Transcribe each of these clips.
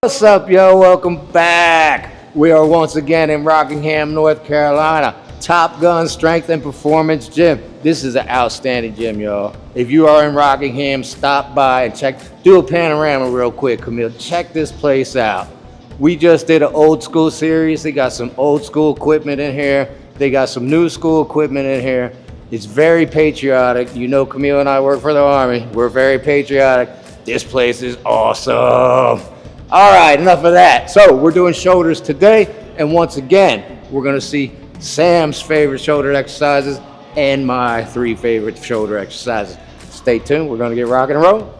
What's up, yo? Welcome back. We are once again in Rockingham, North Carolina. Top Gun Strength and Performance Gym. This is an outstanding gym, y'all. If you are in Rockingham, stop by and do a panorama real quick, Camille. Check this place out. We just did an old school series. They got some old school equipment in here. They got some new school equipment in here. It's very patriotic. You know, Camille and I work for the Army. We're very patriotic. This place is awesome. All right, enough of that. So we're doing shoulders today, and once again, we're gonna see Sam's favorite shoulder exercises and my 3 favorite shoulder exercises. Stay tuned, we're gonna get rock and roll.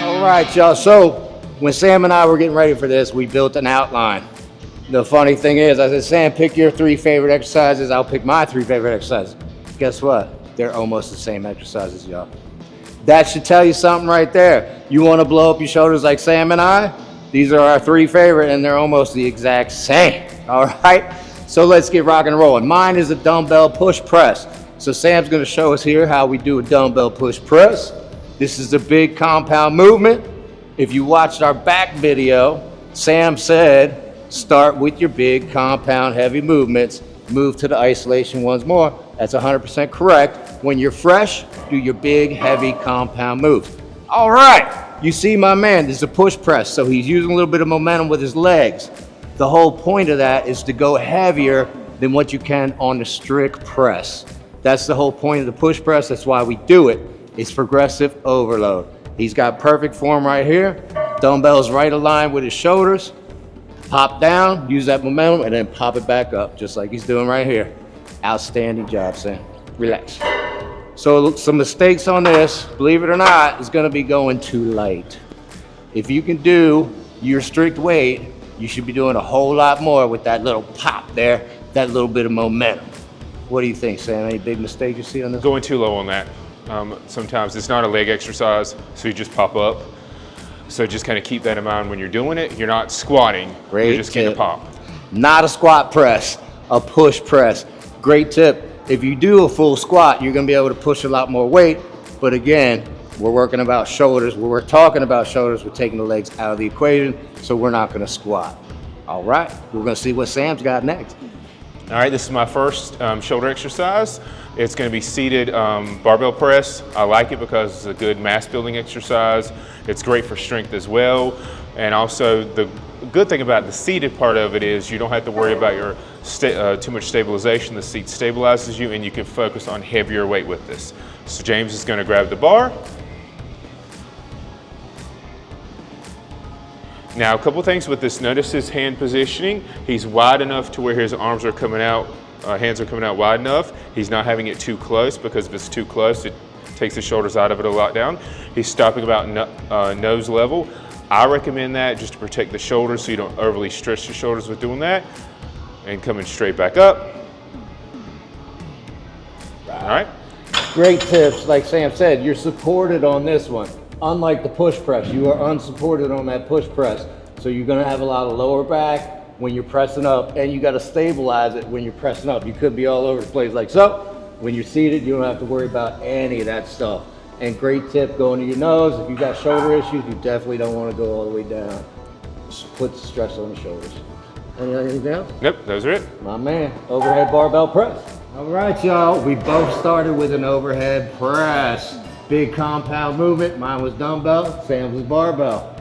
All right, y'all. So when Sam and I were getting ready for this, we built an outline. The funny thing is, I said, Sam, pick your 3 favorite exercises. I'll pick my 3 favorite exercises. Guess what? They're almost the same exercises, y'all. That should tell you something right there. You want to blow up your shoulders like Sam and I? These are our 3 favorite, and they're almost the exact same. All right? So let's get rock and rolling. Mine is a dumbbell push press. So Sam's going to show us here how we do a dumbbell push press. This is a big compound movement. If you watched our back video, Sam said, start with your big compound heavy movements, move to the isolation ones more. That's 100% correct. When you're fresh, do your big heavy compound moves. All right, you see my man, this is a push press, so he's using a little bit of momentum with his legs. The whole point of that is to go heavier than what you can on the strict press. That's the whole point of the push press, that's why we do it. It's progressive overload. He's got perfect form right here. Dumbbells right aligned with his shoulders. Pop down, use that momentum, and then pop it back up, just like he's doing right here. Outstanding job, Sam. Relax. So some mistakes on this, believe it or not, is gonna be going too light. If you can do your strict weight, you should be doing a whole lot more with that little pop there, that little bit of momentum. What do you think, Sam? Any big mistakes you see on this? Going too low on that. Sometimes it's not a leg exercise, so you just pop up. So just kind of keep that in mind when you're doing it. You're not squatting, Great you're just getting a pop. Not a squat press, a push press. Great tip. If you do a full squat, you're gonna be able to push a lot more weight. But again, we're working about shoulders. When we're talking about shoulders, we're taking the legs out of the equation, so we're not gonna squat. All right, we're gonna see what Sam's got next. All right, this is my first shoulder exercise. It's gonna be seated barbell press. I like it because it's a good mass building exercise. It's great for strength as well. And also the good thing about the seated part of it is you don't have to worry about your too much stabilization. The seat stabilizes you and you can focus on heavier weight with this. So James is gonna grab the bar. Now, a couple things with this, notice his hand positioning. He's wide enough to where his arms are coming out, hands are coming out wide enough. He's not having it too close, because if it's too close, it takes the shoulders out of it a lot down. He's stopping about nose level. I recommend that just to protect the shoulders so you don't overly stretch the shoulders with doing that. And coming straight back up. All right. Great tips. Like Sam said, you're supported on this one. Unlike the push press, you are unsupported on that push press. So you're gonna have a lot of lower back when you're pressing up, and you gotta stabilize it when you're pressing up. You could be all over the place like so. When you're seated, you don't have to worry about any of that stuff. And great tip, going to your nose. If you've got shoulder issues, you definitely don't wanna go all the way down. Just put stress on the shoulders. Anything else? Yep, those are it. My man, overhead barbell press. All right, y'all, we both started with an overhead press. Big compound movement. Mine was dumbbell, Sam's was barbell.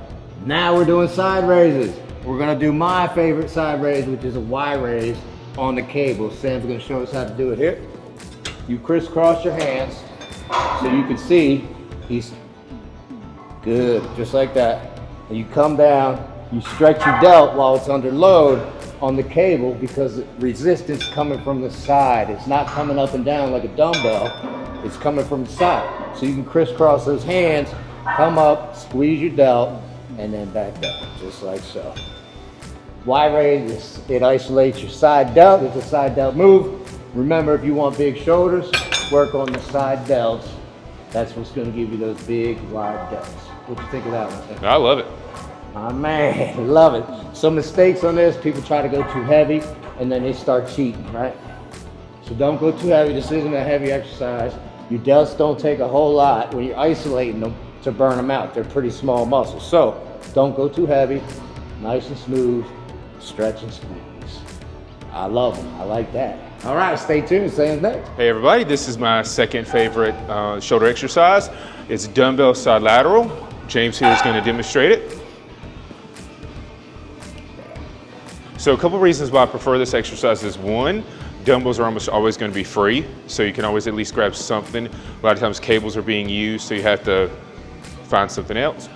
Now we're doing side raises. We're gonna do my favorite side raise, which is a Y raise on the cable. Sam's gonna show us how to do it here. You crisscross your hands so you can see he's good, just like that. And you come down, you stretch your delt while it's under load on the cable, because resistance coming from the side. It's not coming up and down like a dumbbell. It's coming from the side. So you can crisscross those hands, come up, squeeze your delt, and then back down, just like so. Why raise? It isolates your side delt. It's a side delt move. Remember, if you want big shoulders, work on the side delts. That's what's going to give you those big, wide delts. What do you think of that one? I love it. Oh man, love it. Some mistakes on this, people try to go too heavy and then they start cheating, right? So don't go too heavy. This isn't a heavy exercise. Your delts don't take a whole lot when you're isolating them to burn them out. They're pretty small muscles. So don't go too heavy, nice and smooth, stretch and squeeze. I love them, I like that. All right, stay tuned, Sam's next. Hey everybody, this is my second favorite shoulder exercise. It's dumbbell side lateral. James here is going to demonstrate it. So a couple reasons why I prefer this exercise is one, dumbbells are almost always going to be free, so you can always at least grab something. A lot of times cables are being used, so you have to find something else.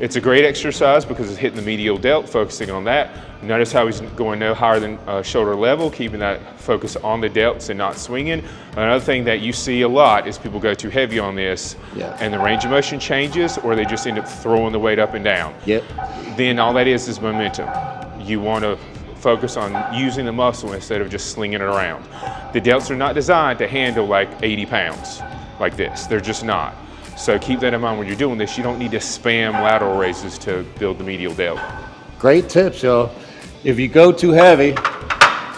It's a great exercise because it's hitting the medial delt, focusing on that. Notice how he's going no higher than shoulder level, keeping that focus on the delts and not swinging. Another thing that you see a lot is people go too heavy on this, and the range of motion changes, or they just end up throwing the weight up and down. Then all that is momentum. You want to focus on using the muscle instead of just slinging it around. The delts are not designed to handle like 80 pounds like this. They're just not. So keep that in mind when you're doing this. You don't need to spam lateral raises to build the medial delt. Great tips, y'all. If you go too heavy,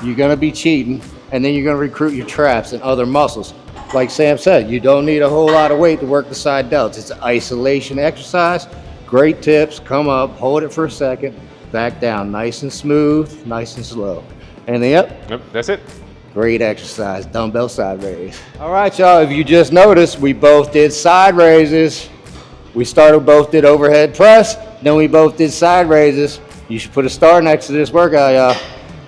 you're gonna be cheating, and then you're gonna recruit your traps and other muscles. Like Sam said, you don't need a whole lot of weight to work the side delts. It's an isolation exercise. Great tips. Come up, hold it for a second, back down, nice and smooth, nice and slow. Anything up? Yep, that's it. Great exercise, dumbbell side raise. All right, y'all, if you just noticed, we both did side raises. We both did overhead press, then we both did side raises. You should put a star next to this workout, y'all.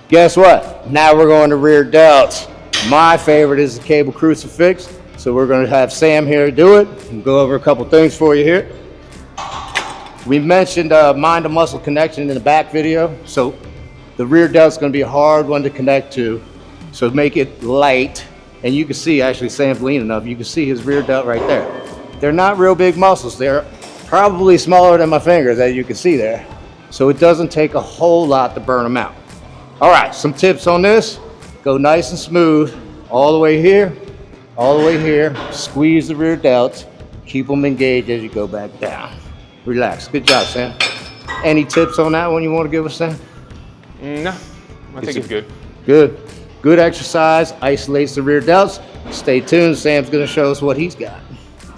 Guess what? Now we're going to rear delts. My favorite is the cable crucifix, so we're gonna have Sam here do it. We'll go over a couple things for you here. We mentioned mind to muscle connection in the back video, so the rear delt's gonna be a hard one to connect to. So make it light, and you can see, actually Sam's leaning up, you can see his rear delt right there. They're not real big muscles. They're probably smaller than my fingers, as you can see there. So it doesn't take a whole lot to burn them out. All right, some tips on this. Go nice and smooth, all the way here, all the way here. Squeeze the rear delts, keep them engaged as you go back down. Relax, good job, Sam. Any tips on that one you want to give us, Sam? No, I think it's good. Good. Good exercise, isolates the rear delts. Stay tuned, Sam's gonna show us what he's got.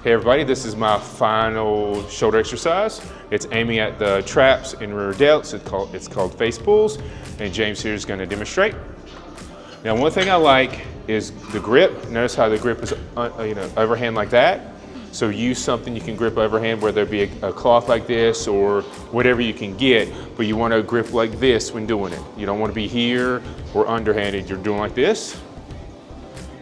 Hey everybody, this is my final shoulder exercise. It's aiming at the traps and rear delts. It's called face pulls, and James here is gonna demonstrate. Now one thing I like is the grip. Notice how the grip is overhand like that. So use something you can grip overhand, whether it be a cloth like this or whatever you can get, but you want to grip like this when doing it. You don't want to be here or underhanded. You're doing like this.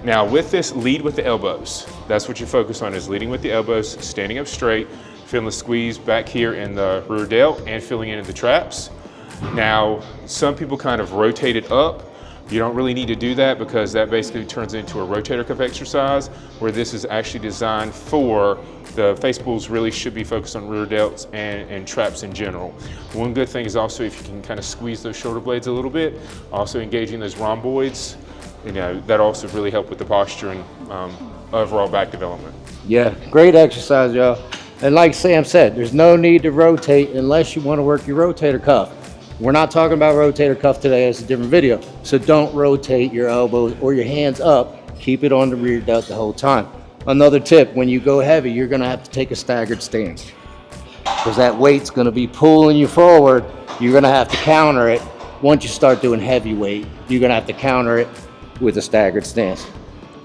Now with this, lead with the elbows. That's what you focus on, is leading with the elbows, standing up straight, feeling the squeeze back here in the rear delt and feeling into the traps. Now, some people kind of rotate it up. You don't really need to do that because that basically turns into a rotator cuff exercise, where this is actually designed for the face pulls. Really should be focused on rear delts and traps in general. One good thing is also if you can kind of squeeze those shoulder blades a little bit, also engaging those rhomboids, that also really help with the posture and overall back development. Yeah, great exercise, y'all. And like Sam said, there's no need to rotate unless you want to work your rotator cuff. We're not talking about rotator cuff today, it's a different video. So don't rotate your elbows or your hands up. Keep it on the rear delt the whole time. Another tip, when you go heavy, you're gonna have to take a staggered stance, because that weight's gonna be pulling you forward. You're gonna have to counter it. Once you start doing heavy weight, you're gonna have to counter it with a staggered stance.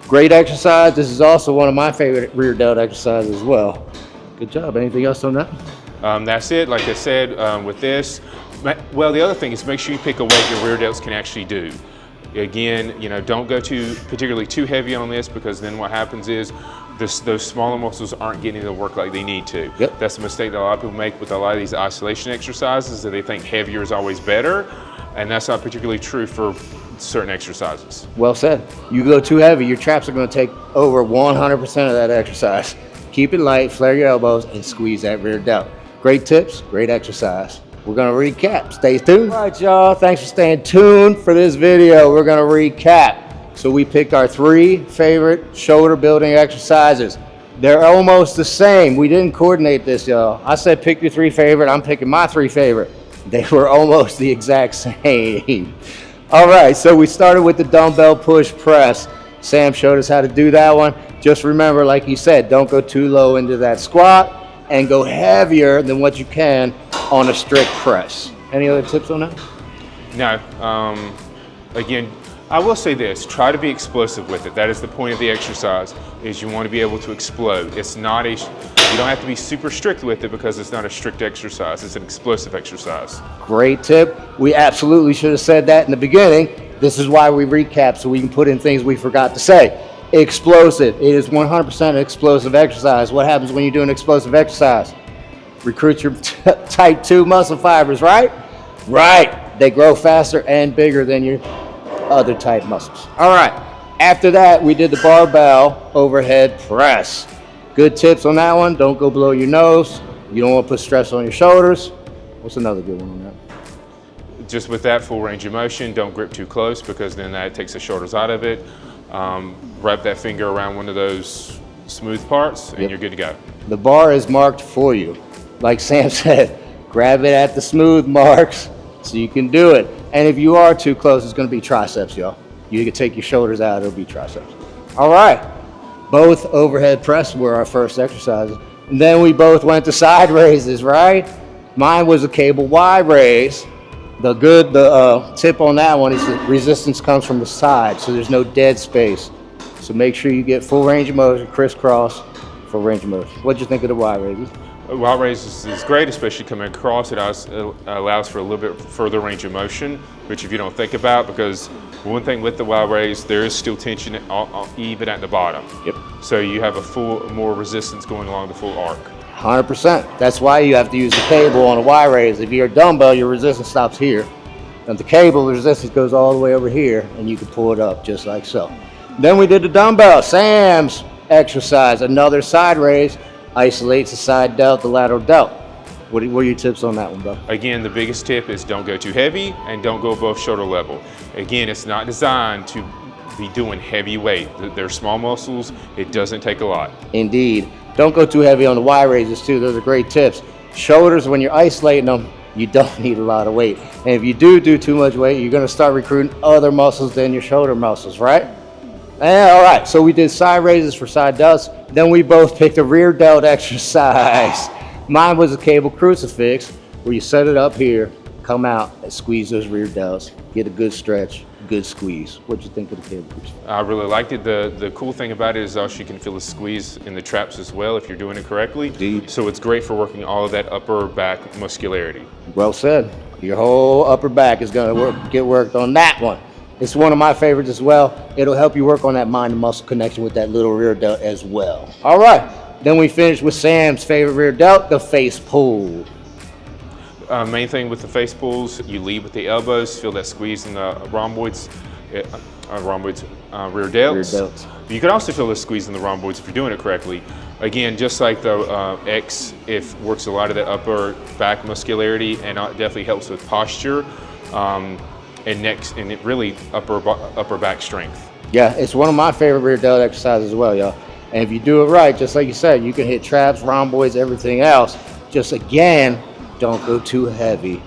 Great exercise. This is also one of my favorite rear delt exercises as well. Good job. Anything else on that? That's it. Like I said, with this, well, the other thing is make sure you pick a weight your rear delts can actually do. Again, don't go particularly too heavy on this, because then what happens is those smaller muscles aren't getting the work like they need to. Yep. That's a mistake that a lot of people make with a lot of these isolation exercises, that they think heavier is always better, and that's not particularly true for certain exercises. Well said. You go too heavy, your traps are going to take over 100% of that exercise. Keep it light, flare your elbows, and squeeze that rear delt. Great tips, great exercise. we're gonna recap. Stay tuned. All right, y'all, thanks for staying tuned for this video. We're gonna recap. So we picked our 3 favorite shoulder building exercises. They're almost the same. We didn't coordinate this, y'all. I said pick your 3 favorite. I'm picking my 3 favorite. They were almost the exact same. All right, so we started with the dumbbell push press. Sam showed us how to do that one. Just remember, like he said, don't go too low into that squat and go heavier than what you can on a strict press. Any other tips on that? No. Again, I will say this, try to be explosive with it. That is the point of the exercise, is you want to be able to explode. It's not you don't have to be super strict with it because it's not a strict exercise, it's an explosive exercise. Great tip. We absolutely should have said that in the beginning. This is why we recap, so we can put in things we forgot to say. Explosive, it is 100% explosive exercise. What happens when you do an explosive exercise? Recruit your type 2 muscle fibers, right? Right, they grow faster and bigger than your other type muscles. All right, after that, we did the barbell overhead press. Good tips on that one. Don't go below your nose. You don't want to put stress on your shoulders. What's another good one on that? Just with that, full range of motion, don't grip too close because then that takes the shoulders out of it. Wrap that finger around one of those smooth parts and you're good to go. The bar is marked for you. Like Sam said, grab it at the smooth marks so you can do it. And if you are too close, it's gonna be triceps, y'all. You can take your shoulders out, it'll be triceps. All right, both overhead press were our first exercises. And then we both went to side raises, right? Mine was a cable Y raise. The tip on that one is that resistance comes from the side, so there's no dead space. So make sure you get full range of motion, crisscross, full range of motion. What'd you think of the Y raises? Y raise is great, especially coming across. It allows for a little bit further range of motion, which if you don't think about, because one thing with the Y raise, there is still tension even at the bottom. Yep. So you have more resistance going along the full arc. 100%. That's why you have to use the cable on a Y raise. If you're a dumbbell, your resistance stops here. On the cable, the resistance goes all the way over here, and you can pull it up just like so. Then we did the dumbbell, Sam's exercise, another side raise. Isolates the side delt, the lateral delt. What are your tips on that one, bro? Again, the biggest tip is don't go too heavy and don't go above shoulder level. Again, it's not designed to be doing heavy weight. They're small muscles, it doesn't take a lot. Indeed. Don't go too heavy on the Y raises too, those are great tips. Shoulders, when you're isolating them, you don't need a lot of weight. And if you do too much weight, you're gonna start recruiting other muscles than your shoulder muscles, right? All right, so we did side raises for side delts. Then we both picked a rear delt exercise. Mine was a cable crucifix, where you set it up here, come out and squeeze those rear delts, get a good stretch, good squeeze. What'd you think of the cable crucifix? I really liked it. The cool thing about it is also you can feel the squeeze in the traps as well if you're doing it correctly. Indeed. So it's great for working all of that upper back muscularity. Well said. Your whole upper back is gonna get worked on that one. It's one of my favorites as well. It'll help you work on that mind and muscle connection with that little rear delt as well. All right, then we finished with Sam's favorite rear delt, the face pull. Main thing with the face pulls, you lead with the elbows, feel that squeeze in the rhomboids, rear delts. You can also feel the squeeze in the rhomboids if you're doing it correctly. Again, just like the X, it works a lot of that upper back muscularity and it definitely helps with posture. And it really upper back strength. Yeah, it's one of my favorite rear delt exercises as well, y'all. And if you do it right, just like you said, you can hit traps, rhomboids, everything else. Just again, don't go too heavy.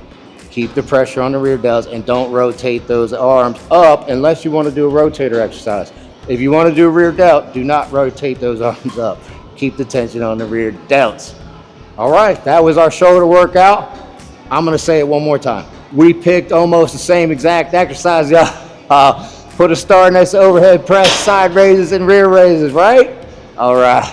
Keep the pressure on the rear delts and don't rotate those arms up unless you want to do a rotator exercise. If you want to do a rear delt, do not rotate those arms up. Keep the tension on the rear delts. All right, that was our shoulder workout. I'm gonna say it one more time. We picked almost the same exact exercise, y'all. Put a star next to overhead press, side raises, and rear raises, right? All right.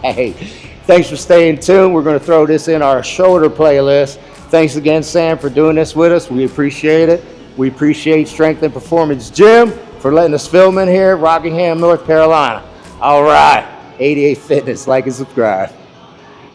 Hey, thanks for staying tuned. We're going to throw this in our shoulder playlist. Thanks again, Sam, for doing this with us. We appreciate it. We appreciate Strength and Performance Gym for letting us film in here, Rockingham, North Carolina. All right. 88 Fitness, like and subscribe.